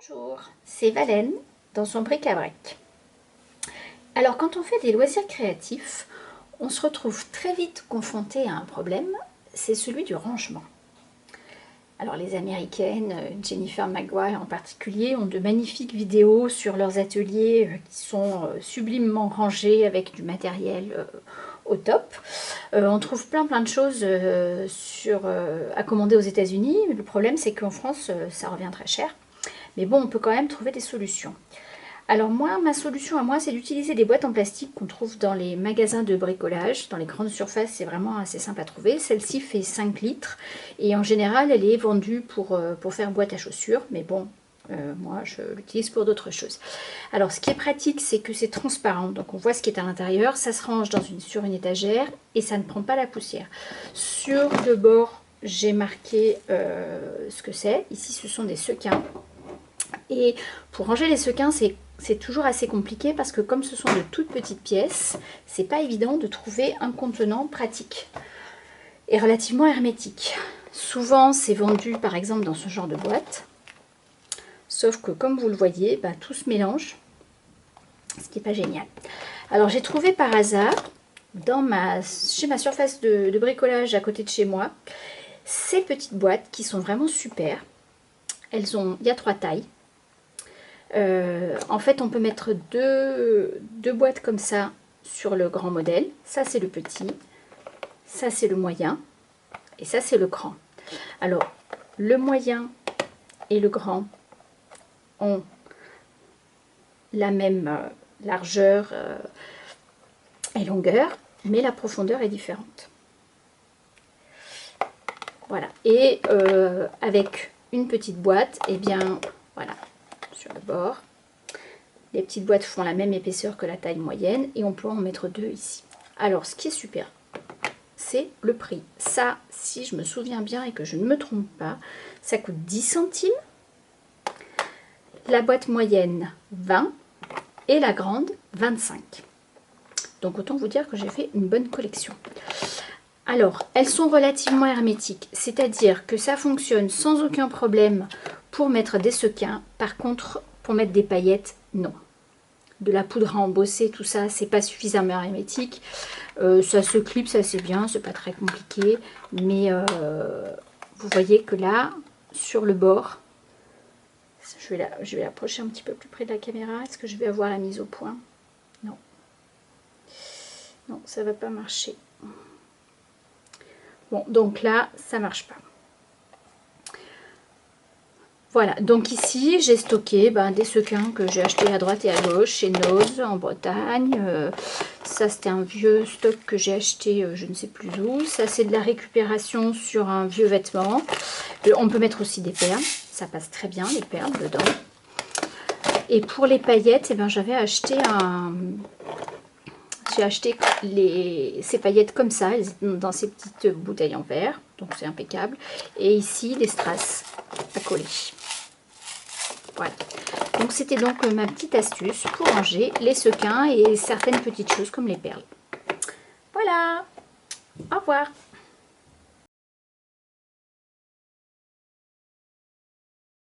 Bonjour, c'est Valène dans son bric-à-brac. Alors quand on fait des loisirs créatifs, on se retrouve très vite confronté à un problème, c'est celui du rangement. Alors les Américaines, Jennifer McGuire en particulier, ont de magnifiques vidéos sur leurs ateliers qui sont sublimement rangés avec du matériel au top. On trouve plein de choses à commander aux États-Unis. Le problème c'est qu'en France ça revient très cher. Mais bon, on peut quand même trouver des solutions. Alors moi, ma solution à moi, c'est d'utiliser des boîtes en plastique qu'on trouve dans les magasins de bricolage. Dans les grandes surfaces, c'est vraiment assez simple à trouver. Celle-ci fait 5 litres et en général, elle est vendue pour faire boîte à chaussures. Mais bon, moi, je l'utilise pour d'autres choses. Alors, ce qui est pratique, c'est que c'est transparent. Donc, on voit ce qui est à l'intérieur. Ça se range sur une étagère et ça ne prend pas la poussière. Sur le bord, j'ai marqué ce que c'est. Ici, ce sont des sequins. Et pour ranger les sequins, c'est toujours assez compliqué parce que comme ce sont de toutes petites pièces, c'est pas évident de trouver un contenant pratique et relativement hermétique. Souvent, c'est vendu par exemple dans ce genre de boîte. Sauf que comme vous le voyez, tout se mélange, ce qui n'est pas génial. Alors j'ai trouvé par hasard, chez ma surface de bricolage à côté de chez moi, ces petites boîtes qui sont vraiment super. Il y a 3 tailles. En fait, on peut mettre deux boîtes comme ça sur le grand modèle. Ça, c'est le petit. Ça, c'est le moyen. Et ça, c'est le grand. Alors, le moyen et le grand ont la même largeur et longueur, mais la profondeur est différente. Voilà. Et avec une petite boîte, eh bien, voilà, sur le bord. Les petites boîtes font la même épaisseur que la taille moyenne et on peut en mettre 2 ici. Alors, ce qui est super, c'est le prix. Ça, si je me souviens bien et que je ne me trompe pas, ça coûte 10 centimes. La boîte moyenne, 20 et la grande, 25. Donc, autant vous dire que j'ai fait une bonne collection. Alors, elles sont relativement hermétiques, c'est-à-dire que ça fonctionne sans aucun problème pour mettre des sequins. Par contre, pour mettre des paillettes, non. De la poudre à embosser, tout ça, c'est pas suffisamment hermétique. Ça se clipse assez bien, c'est pas très compliqué. Mais vous voyez que là, sur le bord, je vais l'approcher un petit peu plus près de la caméra. Est-ce que je vais avoir la mise au point? Non. Non, ça va pas marcher. Bon, donc là, ça marche pas. Voilà, donc ici, j'ai stocké des sequins que j'ai achetés à droite et à gauche, chez Noz, en Bretagne. Ça, c'était un vieux stock que j'ai acheté, je ne sais plus où. Ça, c'est de la récupération sur un vieux vêtement. On peut mettre aussi des perles. Ça passe très bien, les perles, dedans. Et pour les paillettes, j'avais acheté ces paillettes comme ça, elles étaient dans ces petites bouteilles en verre, donc c'est impeccable. Et ici, des strass à coller. Voilà. Donc c'était donc ma petite astuce pour ranger les sequins et certaines petites choses comme les perles. Voilà. Au revoir.